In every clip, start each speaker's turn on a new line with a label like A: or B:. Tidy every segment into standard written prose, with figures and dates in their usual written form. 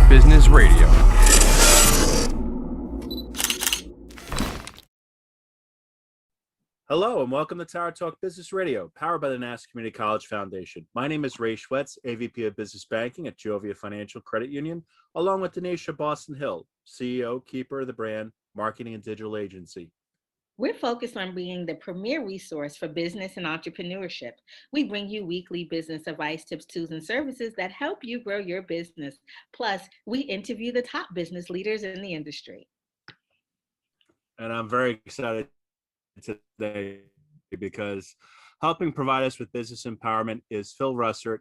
A: Business Radio.
B: Hello and welcome to Tower Talk Business Radio, powered by the Nassau Community College Foundation. My name is Ray Schwetz, AVP of Business Banking at Jovia Financial Credit Union, along with Donyshia Boston Hill, CEO, keeper of the brand, marketing and digital agency.
C: We're focused on being the premier resource for business and entrepreneurship. We bring you weekly business advice, tips, tools, and services that help you grow your business. Plus, we interview the top business leaders in the industry.
B: And I'm very excited today because helping provide us with business empowerment is Phil Russert.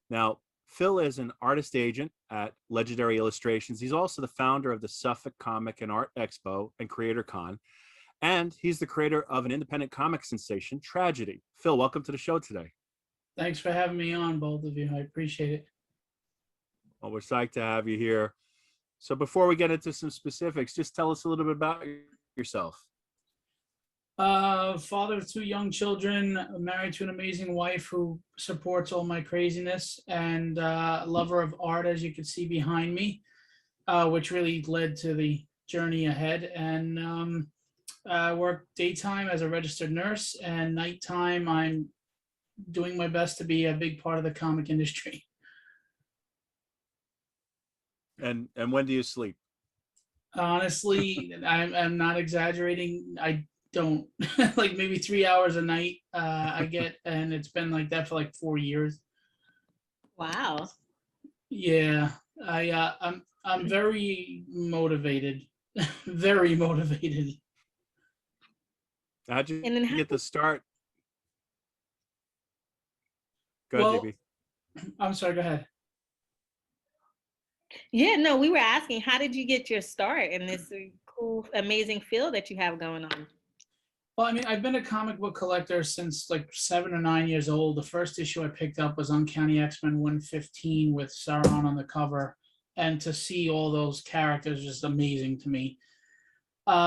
B: Now, Phil is an artist agent at Legendary Illustrations. He's also the founder of the Suffolk Comic and Art Expo and Creator Con. And he's the creator of an independent comic sensation, Tragedy. Phil, welcome to the show today.
D: Thanks for having me on, both of you. I appreciate it.
B: Well, we're psyched to have you here. So before we get into some specifics, just tell us a little bit about yourself.
D: Father of two young children, married to an amazing wife who supports all my craziness, and lover of art, as you can see behind me, which really led to the journey ahead. And I work daytime as a registered nurse, and nighttime I'm doing my best to be a big part of the comic industry.
B: And when do you sleep?
D: Honestly, I'm not exaggerating. I don't like maybe 3 hours a night I get, and it's been like that for like 4 years.
C: Wow.
D: Yeah, I'm very motivated, very motivated.
B: How'd you
C: And then
B: get the start? Go ahead,
D: Well,
B: JB.
D: I'm sorry, go ahead.
C: Yeah, no, we were asking, how did you get your start in this cool, amazing field that you have going on?
D: Well, I mean, I've been a comic book collector since like 7 or 9 years old. The first issue I picked up was Uncanny X-Men 115 with Sauron on the cover. And to see all those characters is just amazing to me.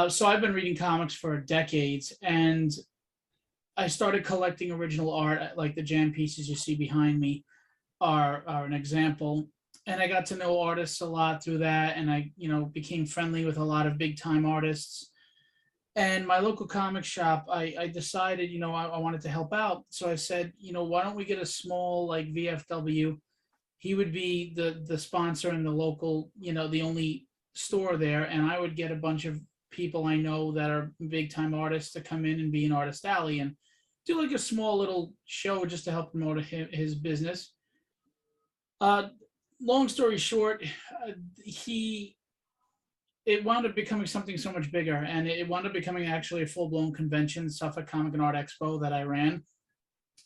D: So I've been reading comics for decades, and I started collecting original art, like the jam pieces you see behind me are an example. And I got to know artists a lot through that, and I, became friendly with a lot of big time artists. And my local comic shop, I decided, I wanted to help out. So I said, why don't we get a small like VFW? He would be the sponsor and the local, the only store there, and I would get a bunch of people I know that are big time artists to come in and be an artist alley and do like a small little show just to help promote his business. Long story short, it wound up becoming something so much bigger, and it wound up becoming actually a full-blown convention, Suffolk Comic and Art Expo, that I ran,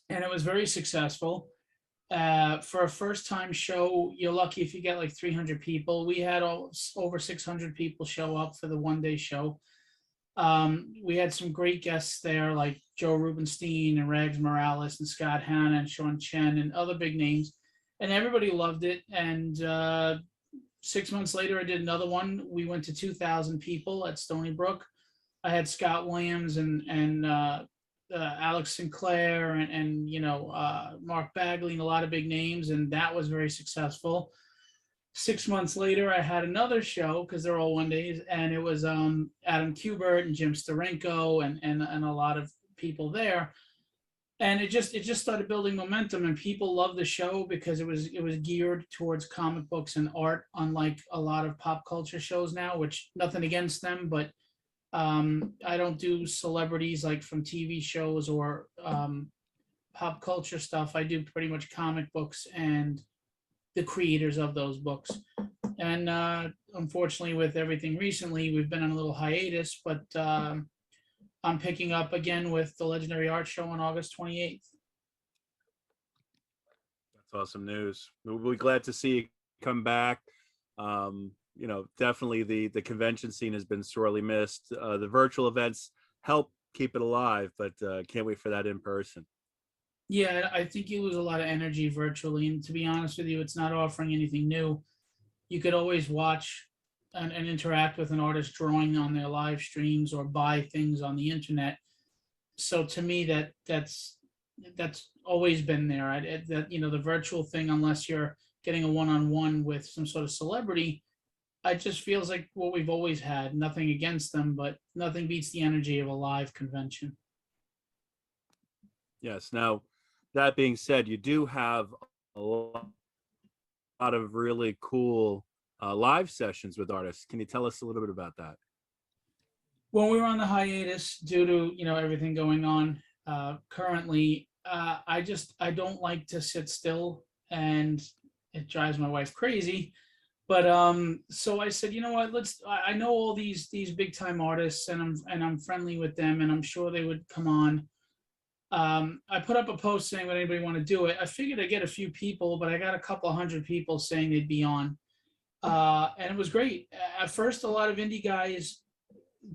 D: and it was very successful. For a first-time show, you're lucky if you get like 300 people. We had over 600 people show up for the one-day show. We had some great guests there, like Joe Rubenstein and Rags Morales and Scott Hanna and Sean Chen and other big names, and everybody loved it. And 6 months later, I did another one. We went to 2,000 people at Stony Brook. I had Scott Williams and Alex Sinclair and Mark Bagley and a lot of big names, and that was very successful. 6 months later, I had another show because they're all one days, and it was Adam Kubert and Jim Steranko and a lot of people there. And it just started building momentum, and people loved the show because it was geared towards comic books and art, unlike a lot of pop culture shows now, which nothing against them, but I don't do celebrities like from TV shows or pop culture stuff. I do pretty much comic books and the creators of those books. And unfortunately, with everything recently, we've been on a little hiatus, but I'm picking up again with the Legendary Art Show on August 28th.
B: That's awesome news. We'll be glad to see you come back. Definitely the convention scene has been sorely missed. The virtual events help keep it alive, but can't wait for that in person.
D: Yeah, I think you lose a lot of energy virtually. And to be honest with you, it's not offering anything new. You could always watch and interact with an artist drawing on their live streams or buy things on the internet. So to me, that's always been there. That, the virtual thing, unless you're getting a one-on-one with some sort of celebrity, it just feels like what we've always had. Nothing against them, but nothing beats the energy of a live convention.
B: Yes. Now, that being said, you do have a lot of really cool live sessions with artists. Can you tell us a little bit about that?
D: When we were on the hiatus due to everything going on currently, I don't like to sit still, and it drives my wife crazy. But so I said, you know what? I know all these big time artists, and I'm friendly with them, and I'm sure they would come on. I put up a post saying, would anybody want to do it? I figured I'd get a few people, but I got a couple hundred people saying they'd be on. And it was great. At first, a lot of indie guys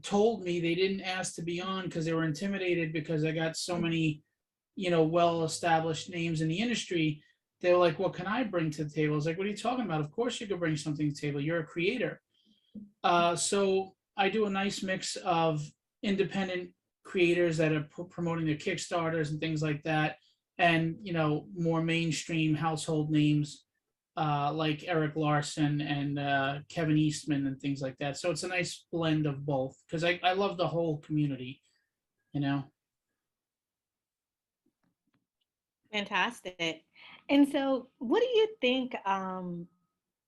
D: told me they didn't ask to be on because they were intimidated because I got so many, well-established names in the industry. They were like, what can I bring to the table? I was like, what are you talking about? Of course you could bring something to the table. You're a creator. So I do a nice mix of independent creators that are promoting their Kickstarters and things like that, and more mainstream household names like Eric Larson and Kevin Eastman and things like that. So it's a nice blend of both because I love the whole community, you know.
C: Fantastic. And so, what do you think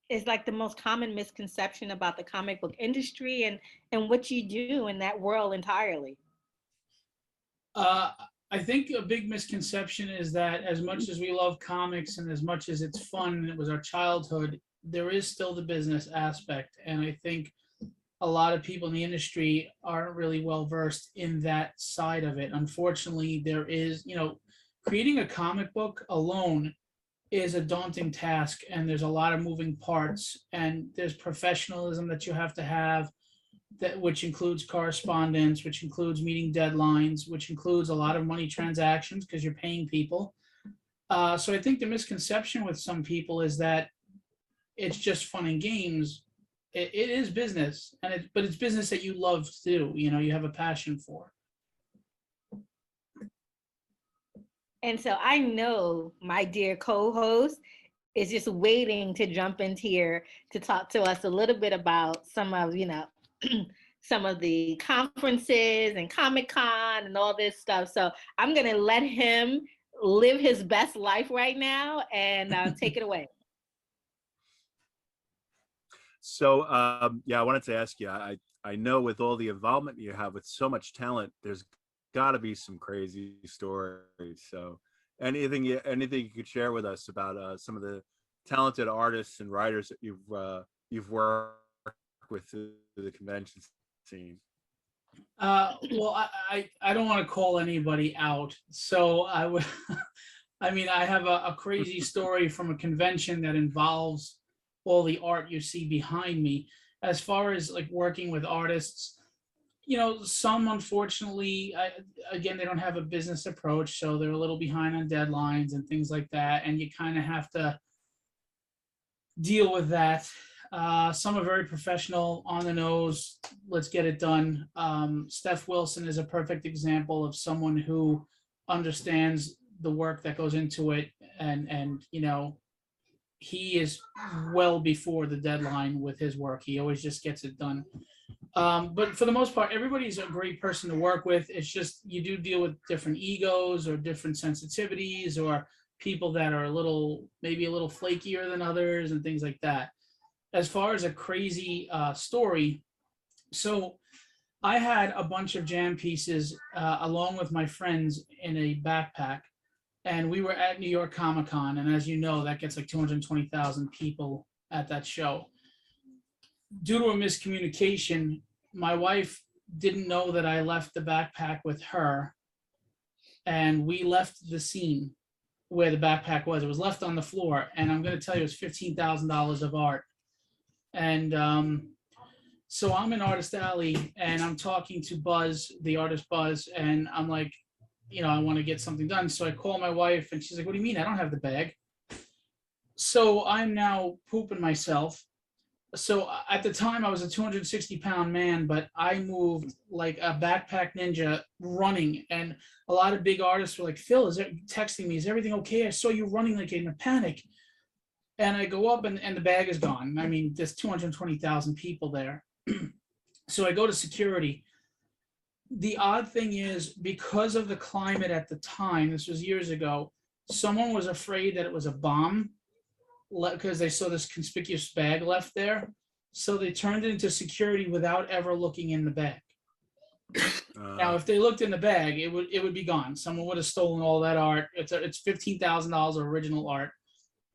C: is like the most common misconception about the comic book industry and what you do in that world entirely?
D: Uh, I think a big misconception is that as much as we love comics and as much as it's fun and it was our childhood, there is still the business aspect. And I think a lot of people in the industry aren't really well versed in that side of it. Unfortunately, there is, creating a comic book alone is a daunting task, and there's a lot of moving parts, and there's professionalism that you have to have, that which includes correspondence, which includes meeting deadlines, which includes a lot of money transactions because you're paying people. So I think the misconception with some people is that it's just fun and games. It is business, but it's business that you love to do. You have a passion for.
C: And so I know my dear co-host is just waiting to jump in here to talk to us a little bit about some of, some of the conferences and Comic-Con and all this stuff. So I'm going to let him live his best life right now and take it away.
B: So, yeah, I wanted to ask you, I know with all the involvement you have with so much talent, there's got to be some crazy stories. So anything you could share with us about some of the talented artists and writers that you've worked with through the convention scene?
D: Well, I don't want to call anybody out. So I would, I mean, I have a crazy story from a convention that involves all the art you see behind me. As far as like working with artists, some unfortunately, again, they don't have a business approach, so they're a little behind on deadlines and things like that, and you kind of have to deal with that. Some are very professional, on the nose, let's get it done. Steph Wilson is a perfect example of someone who understands the work that goes into it, and he is well before the deadline with his work. He always just gets it done. But for the most part, everybody's a great person to work with. It's just you do deal with different egos or different sensitivities or people that are maybe a little flakier than others and things like that. As far as a crazy story, so I had a bunch of jam pieces along with my friends in a backpack, and we were at New York Comic-Con, and as you know, that gets like 220,000 people at that show. Due to a miscommunication, my wife didn't know that I left the backpack with her, and we left the scene where the backpack was. It was left on the floor, and I'm going to tell you, it was $15,000 of art. And so I'm in Artist Alley, and I'm talking to Buzz, the artist Buzz, and I'm like, I want to get something done. So I call my wife, and she's like, what do you mean? I don't have the bag. So I'm now pooping myself. So at the time I was a 260-pound man, but I moved like a backpack ninja running. And a lot of big artists were like, Phil, texting me, is everything okay? I saw you running like in a panic. And I go up and the bag is gone. I mean, there's 220,000 people there. So I go to security. The odd thing is, because of the climate at the time, this was years ago, someone was afraid that it was a bomb because they saw this conspicuous bag left there. So they turned it into security without ever looking in the bag. Now, if they looked in the bag, it would be gone. Someone would have stolen all that art. It's $15,000 of original art.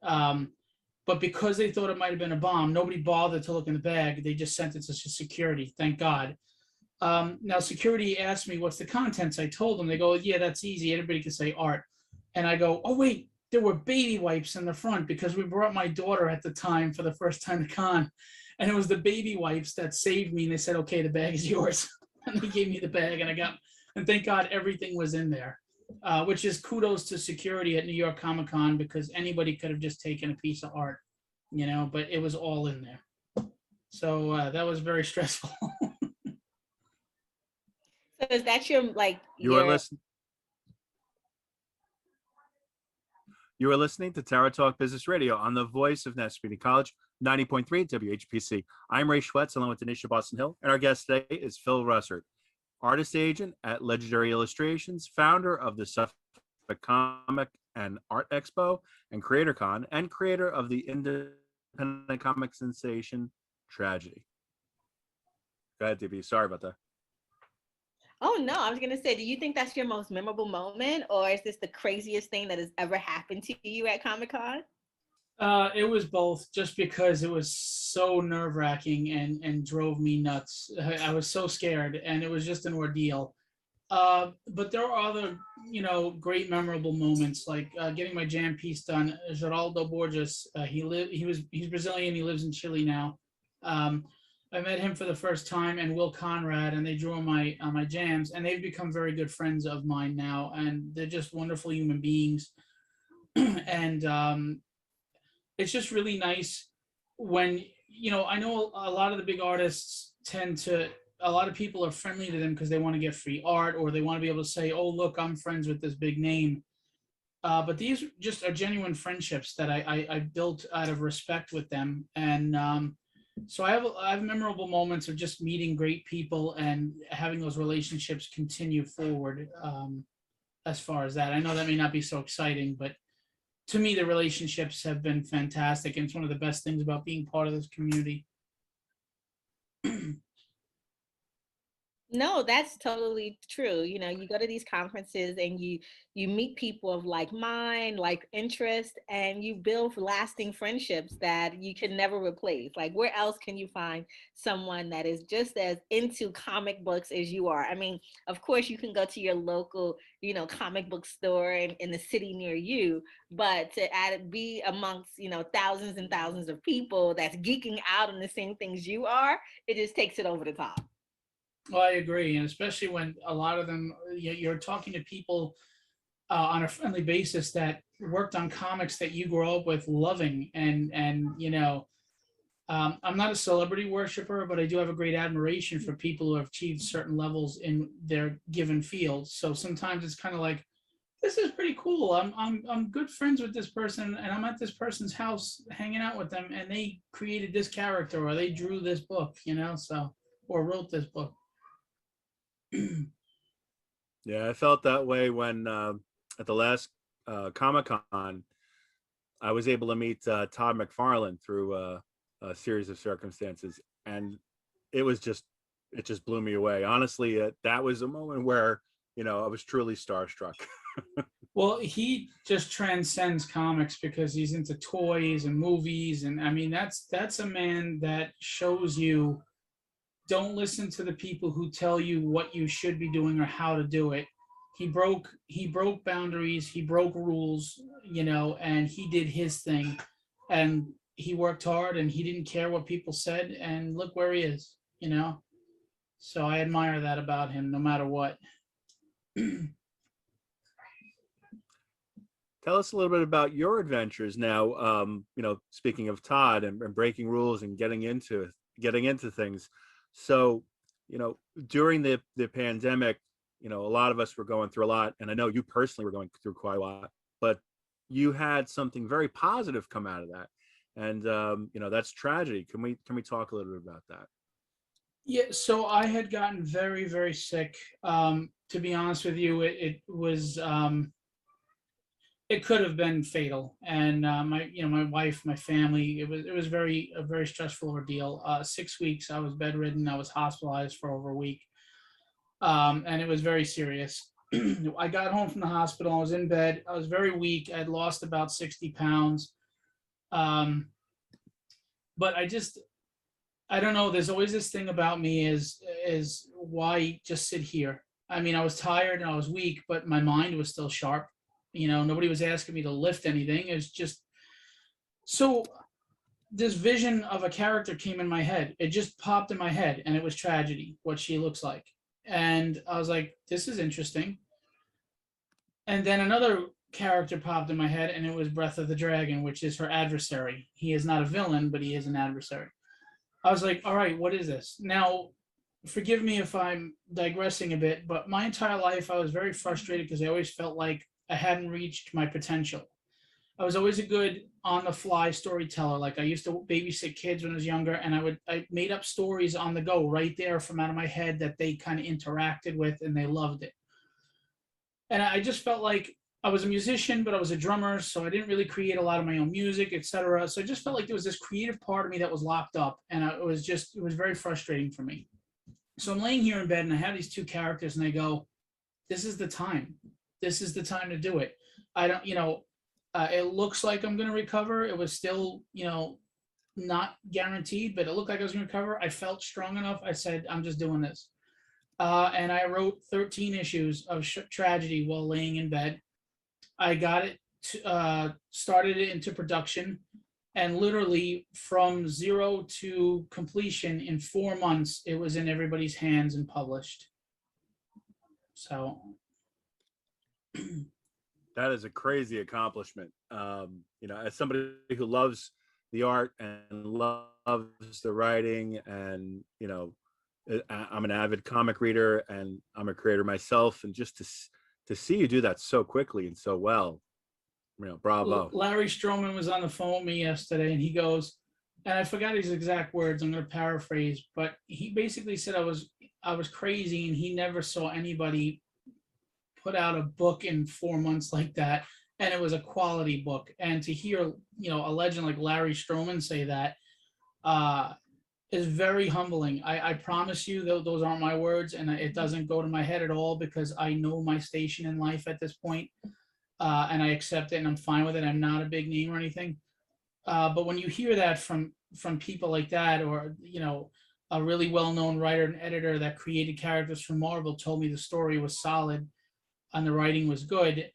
D: But because they thought it might have been a bomb, nobody bothered to look in the bag. They just sent it to security. Thank God. Now, security asked me, what's the contents? I told them. They go, yeah, that's easy. Everybody can say art. And I go, oh, wait, there were baby wipes in the front because we brought my daughter at the time for the first time to con. And it was the baby wipes that saved me. And they said, okay, the bag is yours. And they gave me the bag and thank God everything was in there, which is kudos to security at New York Comic Con, because anybody could have just taken a piece of art, but it was all in there. So that was very stressful.
C: So is that your
B: You are listening. You are listening to Tara Talk Business Radio on the voice of Nassau Community College, 90.3 WHPC. I'm Ray Schwetz, along with Donyshia Boston Hill, and our guest today is Phil Russert, artist agent at Legendary Illustrations, founder of the Suffolk Comic and Art Expo and Creator Con, and creator of the independent comic sensation Tragedy. Go ahead, DB. Sorry about that.
C: Oh, no, I was going to say, do you think that's your most memorable moment, or is this the craziest thing that has ever happened to you at Comic-Con?
D: It was both, just because it was so nerve-wracking and drove me nuts. I was so scared, and it was just an ordeal. But there are other, great memorable moments, like getting my jam piece done. Geraldo Borges, he's Brazilian. He lives in Chile now. I met him for the first time, and Will Conrad, and they drew on my jams, and they've become very good friends of mine now, and they're just wonderful human beings. And it's just really nice when, I know a lot of the big artists a lot of people are friendly to them because they want to get free art, or they want to be able to say, oh, look, I'm friends with this big name. But these just are genuine friendships that I built out of respect with them. And so I have memorable moments of just meeting great people and having those relationships continue forward. As far as that, I know that may not be so exciting, but to me, the relationships have been fantastic, and it's one of the best things about being part of this community.
C: No, that's totally true. You go to these conferences and you meet people of like mind, like interest, and you build lasting friendships that you can never replace. Like, where else can you find someone that is just as into comic books as you are? I mean, of course, you can go to your local, comic book store in the city near you, but to be amongst, thousands and thousands of people that's geeking out on the same things you are, it just takes it over the top.
D: Well, I agree, and especially when a lot of them, you're talking to people on a friendly basis that worked on comics that you grew up with loving, and I'm not a celebrity worshiper, but I do have a great admiration for people who have achieved certain levels in their given field. So sometimes it's kind of like, this is pretty cool. I'm good friends with this person, and I'm at this person's house hanging out with them, and they created this character, or they drew this book, or wrote this book.
B: Yeah, I felt that way when at the last Comic-Con, I was able to meet Todd McFarlane through a series of circumstances, and it just blew me away. Honestly, that was a moment where I was truly starstruck.
D: Well, he just transcends comics because he's into toys and movies, and I mean that's a man that shows you, don't listen to the people who tell you what you should be doing or how to do it. He broke boundaries, he broke rules, and he did his thing, and he worked hard, and he didn't care what people said, and look where he is, So I admire that about him, no matter what.
B: tell us a little bit about your adventures now. Speaking of Todd and breaking rules and getting into things. So, during the pandemic, a lot of us were going through a lot, and I know you personally were going through quite a lot, but you had something very positive come out of that, and that's tragedy. Can we talk a little bit about that?
D: Yeah, so I had gotten very, very sick. To be honest with you, it was it could have been fatal. And my wife, my family, it was a very stressful ordeal. 6 weeks I was bedridden. I was hospitalized for over a week, and it was very serious. I got home from the hospital. I was in bed. I was very weak. I'd lost about 60 pounds. Um, but I don't know. There's always this thing about me is why just sit here? I mean, I was tired and I was weak, but my mind was still sharp. Nobody was asking me to lift anything. It was just so this vision of a character came in my head. It just popped in my head, and it was tragedy, what she looks like. And I was like, this is interesting. And then another character popped in my head, and it was Breath of the Dragon, which is her adversary. He is not a villain, but he is an adversary. I was like, all right, what is this? Now, forgive me if I'm digressing a bit, but my entire life I was very frustrated because I always felt like I hadn't reached my potential. I was always a good on the fly storyteller. Like I used to babysit kids when I was younger, and I made up stories on the go right there from out of my head that they kind of interacted with and they loved it. And I just felt like I was a musician, but I was a drummer, so I didn't really create a lot of my own music, etc. So I just felt like there was this creative part of me that was locked up, and it was very frustrating for me. So I'm laying here in bed, and I have these two characters, and I go, "This is the time. This is the time to do it." I don't, it looks like I'm going to recover. It was still, not guaranteed, but it looked like I was going to recover. I felt strong enough. I said, I'm just doing this. And I wrote 13 issues of tragedy while laying in bed. I got it, started it into production, and literally from zero to completion in 4 months, it was in everybody's hands and published. So
B: That is a crazy accomplishment. As somebody who loves the art and loves the writing, and I'm an avid comic reader and I'm a creator myself, and just to see you do that so quickly and so well, bravo.
D: Larry Stroman was on the phone with me yesterday, and he goes, and I forgot his exact words. I'm going to paraphrase, but he basically said I was crazy, and he never saw anybody put out a book in 4 months like that, and it was a quality book. And to hear a legend like Larry Stroman say that is very humbling. I promise you, though, those aren't my words, and it doesn't go to my head at all, because I know my station in life at this point, and I accept it, and I'm fine with it. I'm not a big name or anything, but when you hear that from people like that, or a really well-known writer and editor that created characters for Marvel told me the story was solid and the writing was good,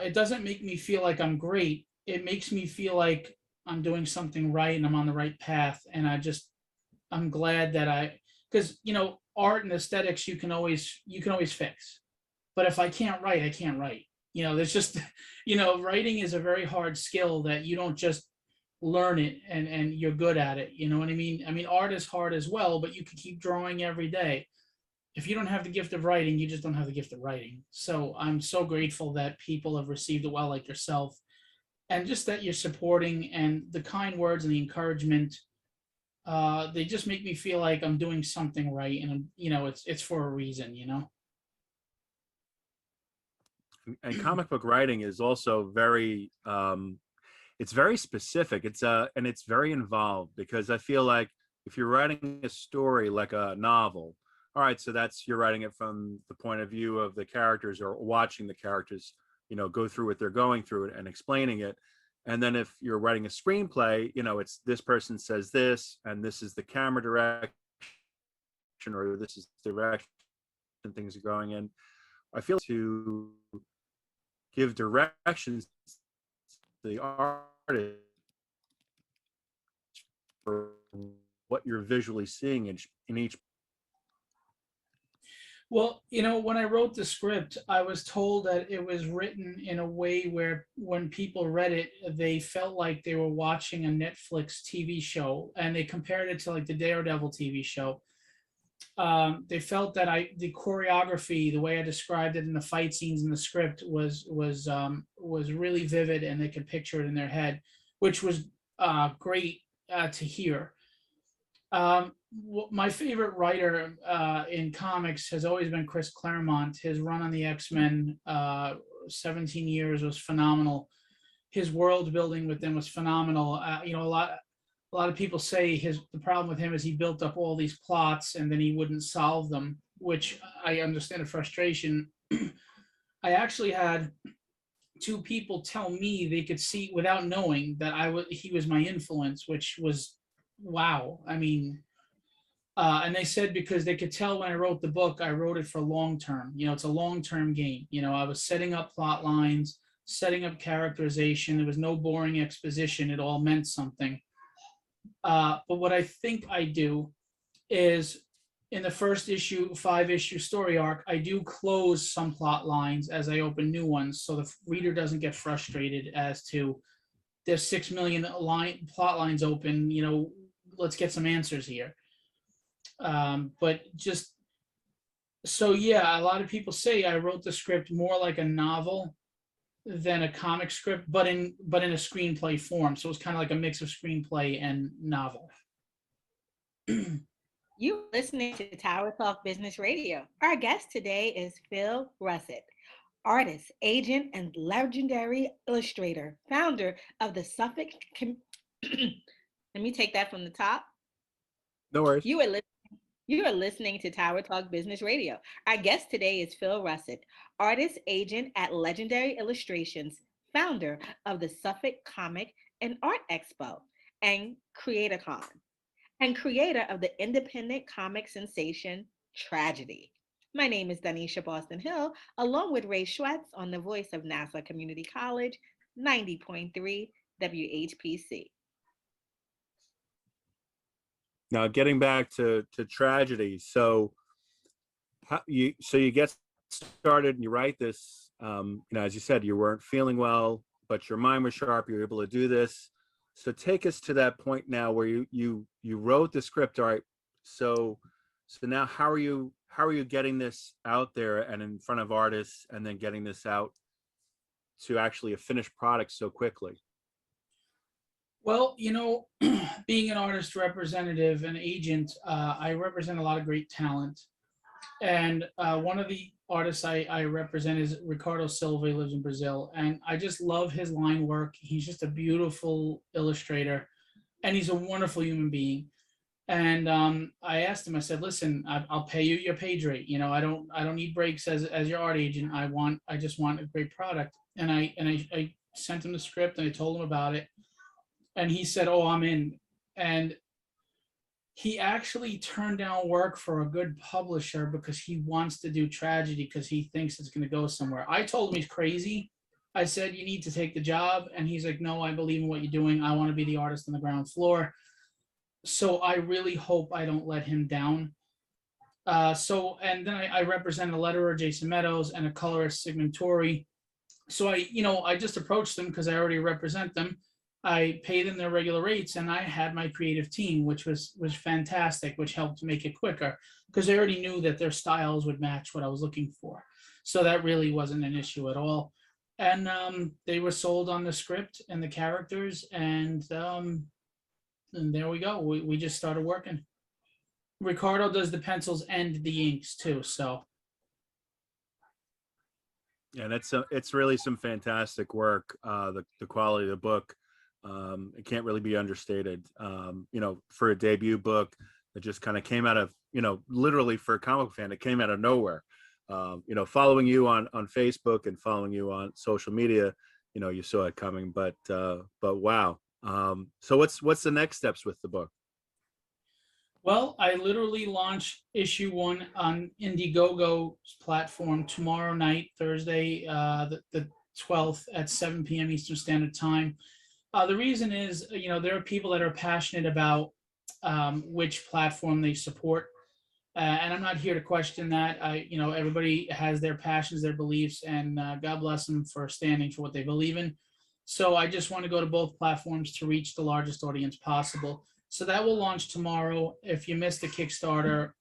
D: it doesn't make me feel like I'm great. It makes me feel like I'm doing something right and I'm on the right path. And I'm glad that because art and aesthetics you can always fix, but if I can't write, I can't write. There's just writing is a very hard skill that you don't just learn it and you're good at it. You know what I mean? I mean, art is hard as well, but you can keep drawing every day. If you don't have the gift of writing, you just don't have the gift of writing. So I'm so grateful that people have received it well, like yourself, and just that you're supporting, and the kind words and the encouragement. They just make me feel like I'm doing something right, and it's for a reason.
B: And comic book writing is also very it's very specific. And it's very involved, because I feel like if you're writing a story like a novel, all right, so you're writing it from the point of view of the characters, or watching the characters go through what they're going through and explaining it. And then if you're writing a screenplay, it's this person says this, and this is the camera direction, or this is the direction things are going in. I feel to give directions to the artist for what you're visually seeing in each.
D: Well, when I wrote the script, I was told that it was written in a way where when people read it, they felt like they were watching a Netflix TV show, and they compared it to like the Daredevil TV show. They felt that the choreography, the way I described it in the fight scenes in the script was really vivid, and they could picture it in their head, which was great to hear. My favorite writer in comics has always been Chris Claremont. His run on the X-Men, 17 years, was phenomenal. His world building with them was phenomenal. A lot of people say the problem with him is he built up all these plots and then he wouldn't solve them, which I understand the frustration. I actually had two people tell me they could see without knowing that he was my influence, which was wow. I mean, and they said because they could tell when I wrote the book, I wrote it for long term. It's a long term game. I was setting up plot lines, setting up characterization. There was no boring exposition. It all meant something. But what I think I do is in the first issue, 5-issue story arc, I do close some plot lines as I open new ones, so the reader doesn't get frustrated as to there's 6 million plot lines open. Let's get some answers here. But just so yeah, a lot of people say I wrote the script more like a novel than a comic script, but in a screenplay form. So it's kind of like a mix of screenplay and novel.
C: You're listening to Tower Talk Business Radio. Our guest today is Phil Russett, artist, agent, and legendary illustrator, founder of the Suffolk. Let me take that from the top.
B: No worries.
C: You are listening to Tower Talk Business Radio. Our guest today is Phil Russett, artist agent at Legendary Illustrations, founder of the Suffolk Comic and Art Expo and CreatorCon, and creator of the independent comic sensation Tragedy. My name is Donyshia Boston Hill, along with Ray Schwetz on the voice of Nassau Community College, 90.3 WHPC.
B: Now, getting back to Tragedy, so you get started and you write this. As you said, you weren't feeling well, but your mind was sharp. You were able to do this. So take us to that point now where you wrote the script. All right. So now how are you getting this out there and in front of artists, and then getting this out to actually a finished product so quickly?
D: Well, being an artist representative and agent, I represent a lot of great talent. And one of the artists I represent is Ricardo Silva. He lives in Brazil. And I just love his line work. He's just a beautiful illustrator. And he's a wonderful human being. And I asked him, I said, listen, I'll pay you your page rate. I don't need breaks as your art agent. I just want a great product. And I sent him the script and I told him about it. And he said, oh, I'm in. And he actually turned down work for a good publisher because he wants to do Tragedy because he thinks it's going to go somewhere. I told him he's crazy. I said, you need to take the job. And he's like, no, I believe in what you're doing. I want to be the artist on the ground floor. So I really hope I don't let him down. And then I represent a letterer, Jason Meadows, and a colorist, Sigmund Torrey. So I just approached them because I already represent them. I paid them their regular rates, and I had my creative team, which was fantastic, which helped make it quicker because they already knew that their styles would match what I was looking for. So that really wasn't an issue at all. And they were sold on the script and the characters, and there we go. We just started working. Ricardo does the pencils and the inks too, so.
B: Yeah, it's really some fantastic work. The quality of the book. It can't really be understated. For a debut book that just kind of came out of, literally for a comic fan, it came out of nowhere. Following you on Facebook and following you on social media, you saw it coming, but wow. So what's the next steps with the book?
D: Well, I literally launch issue 1 on Indiegogo's platform tomorrow night, Thursday, the 12th at 7 p.m. Eastern Standard Time. The reason is, there are people that are passionate about which platform they support. And I'm not here to question that. Everybody has their passions, their beliefs, and God bless them for standing for what they believe in. So I just want to go to both platforms to reach the largest audience possible. So that will launch tomorrow. If you missed the Kickstarter,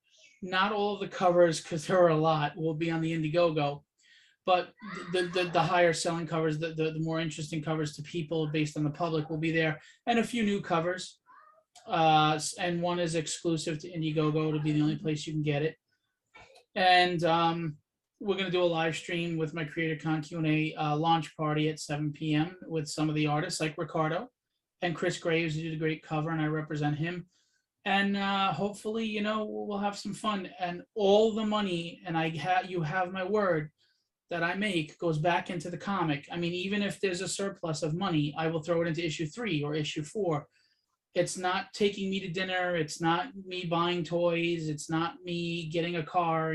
D: not all of the covers, because there are a lot, will be on the Indiegogo, but the higher selling covers, the more interesting covers to people based on the public will be there, and a few new covers. And one is exclusive to Indiegogo to be the only place you can get it. And we're going to do a live stream with my CreatorCon Q&A launch party at 7 p.m. with some of the artists like Ricardo and Chris Graves, who did a great cover, and I represent him. And hopefully, we'll have some fun. And all the money, and you have my word, that I make goes back into the comic. I mean, even if there's a surplus of money, I will throw it into issue 3 or issue 4. It's not taking me to dinner. It's not me buying toys. It's not me getting a car.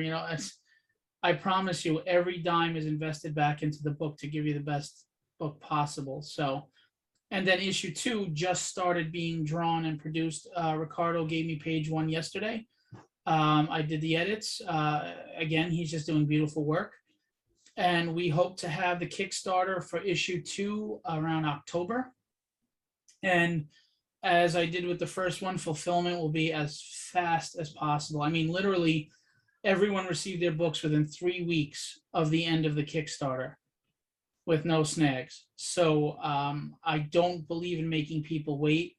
D: I promise you, every dime is invested back into the book to give you the best book possible. So, and then issue 2 just started being drawn and produced. Ricardo gave me page 1 yesterday. I did the edits. Again, he's just doing beautiful work. And we hope to have the Kickstarter for issue 2 around October. And as I did with the first one, fulfillment will be as fast as possible. I mean, literally, everyone received their books within 3 weeks of the end of the Kickstarter with no snags. So I don't believe in making people wait.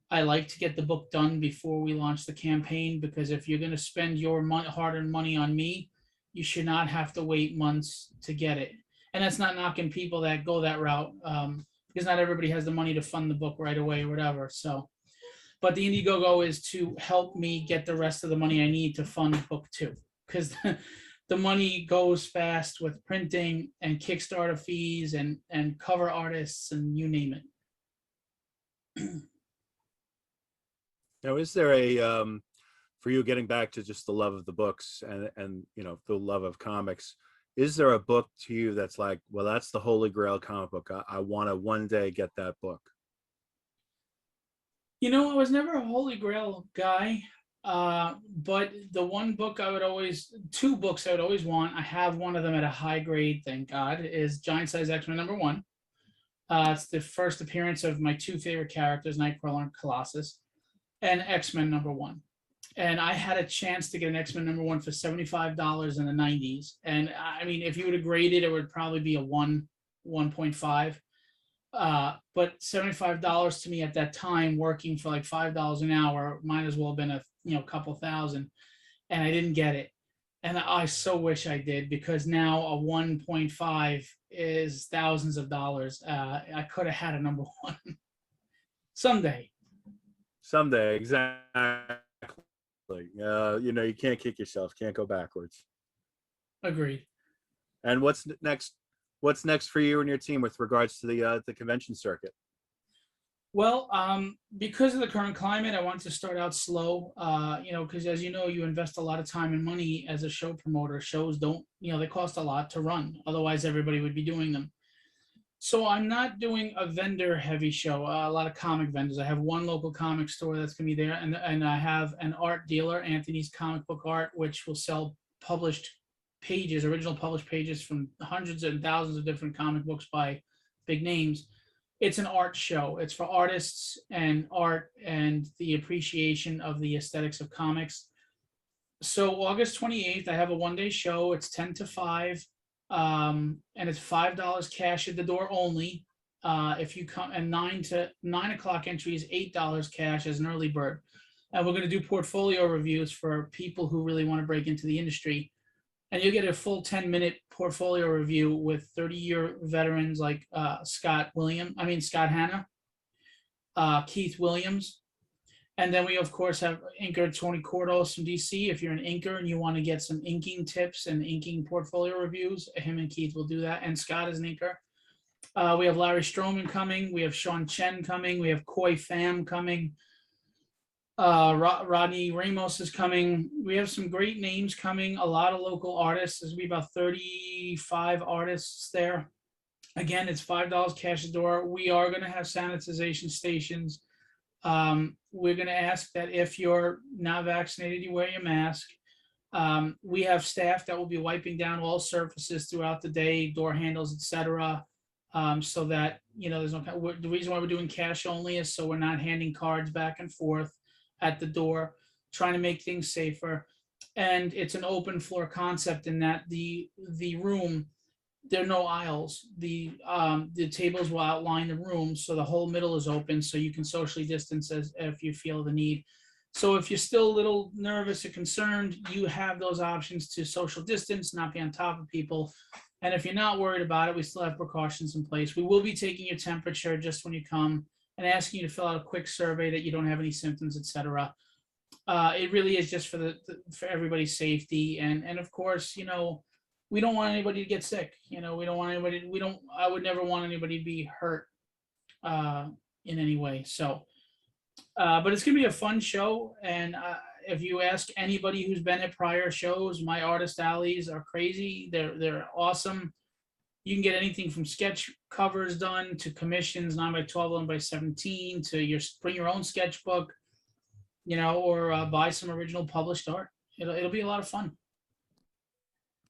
D: I like to get the book done before we launch the campaign, because if you're going to spend your hard-earned money on me, you should not have to wait months to get it. And that's not knocking people that go that route, because not everybody has the money to fund the book right away or whatever. So, but the Indiegogo is to help me get the rest of the money I need to fund book 2, because the money goes fast with printing and Kickstarter fees and cover artists and you name it.
B: Now, is there a for you, getting back to just the love of the books and the love of comics, is there a book to you that's like, well, that's the Holy Grail comic book, I want to one day get that book?
D: I was never a Holy Grail guy, but the two books I would always want, I have one of them at a high grade, thank God, is Giant Size X-Men #1. It's the first appearance of my 2 favorite characters, Nightcrawler and Colossus, and X-Men #1. And I had a chance to get an X-Men #1 for $75 in the 90s. And I mean, if you would have graded, it would probably be a 1.5. But $75 to me at that time, working for like $5 an hour, might as well have been a couple thousand. And I didn't get it. And I so wish I did, because now a 1.5 is thousands of dollars. I could have had a #1 someday.
B: Someday, exactly. You can't kick yourself, can't go backwards.
D: Agreed.
B: And what's next for you and your team with regards to the convention circuit?
D: Well, because of the current climate, I want to start out slow, because as you invest a lot of time and money as a show promoter. Shows don't, they cost a lot to run. Otherwise, everybody would be doing them. So I'm not doing a vendor-heavy show, a lot of comic vendors. I have one local comic store that's going to be there, and I have an art dealer, Anthony's Comic Book Art, which will sell published pages, original published pages from hundreds and thousands of different comic books by big names. It's an art show. It's for artists and art and the appreciation of the aesthetics of comics. So August 28th, I have a one-day show. It's 10 to 5. And it's $5 cash at the door only. If you come, and 9 o'clock entry is $8 cash as an early bird. And we're going to do portfolio reviews for people who really want to break into the industry. And you'll get a full 10-minute portfolio review with 30-year veterans like Scott Hanna, Keith Williams. And then we, of course, have inker Tony Cordos from DC. If you're an inker and you want to get some inking tips and inking portfolio reviews, him and Keith will do that. And Scott is an inker. We have Larry Stroman coming. We have Sean Chen coming. We have Koi Pham coming. Rodney Ramos is coming. We have some great names coming. A lot of local artists. There's going to be about 35 artists there. Again, it's $5 cash at the door. We are going to have sanitization stations. We're going to ask that if you're not vaccinated, you wear your mask. We have staff that will be wiping down all surfaces throughout the day, door handles, etc. So that, there's no, the reason why we're doing cash only is so we're not handing cards back and forth at the door, trying to make things safer. And it's an open floor concept in that the room, there are no aisles. The tables will outline the room, so the whole middle is open, so you can socially distance as if you feel the need. So if you're still a little nervous or concerned, you have those options to social distance, not be on top of people. And if you're not worried about it, we still have precautions in place. We will be taking your temperature just when you come and asking you to fill out a quick survey that you don't have any symptoms, etc. It really is just for everybody's safety, and of course, we don't want anybody to get sick. We don't want anybody. I would never want anybody to be hurt in any way. So, but it's gonna be a fun show, and if you ask anybody who's been at prior shows, my artist alleys are crazy. They're awesome. You can get anything from sketch covers done to commissions, 9x12, 11x17, to bring your own sketchbook, or buy some original published art. It'll be a lot of fun.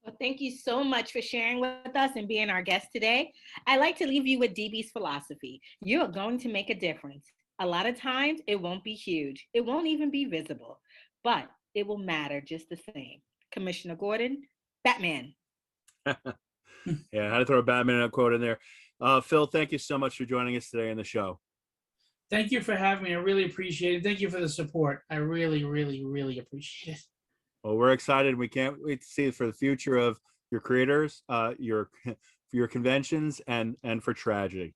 C: Well, thank you so much for sharing with us and being our guest today. I'd like to leave you with DB's philosophy. You're going to make a difference. A lot of times it won't be huge. It won't even be visible, but it will matter just the same. Commissioner Gordon, Batman.
B: Yeah, I had to throw a Batman quote in there. Phil, thank you so much for joining us today on the show.
D: Thank you for having me. I really appreciate it. Thank you for the support. I really, really, really appreciate it.
B: Well, we're excited. We can't wait to see it for the future of your creators, your conventions, and for Tragedy.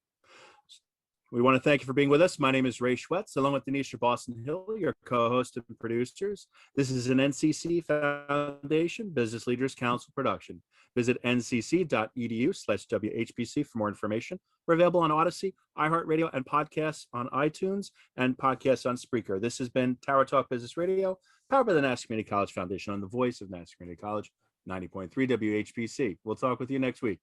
B: We want to thank you for being with us. My name is Ray Schwetz, along with Donyshia Boston Hill, your co-host and producers. This is an NCC Foundation Business Leaders Council production. Visit ncc.edu/WHPC for more information. We're available on Odyssey, iHeartRadio, and podcasts on iTunes and podcasts on Spreaker. This has been Tower Talk Business Radio, powered by the Nassau Community College Foundation on the voice of Nassau Community College, 90.3 WHPC. We'll talk with you next week.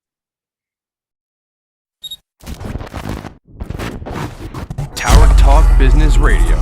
A: Tower Talk Business Radio.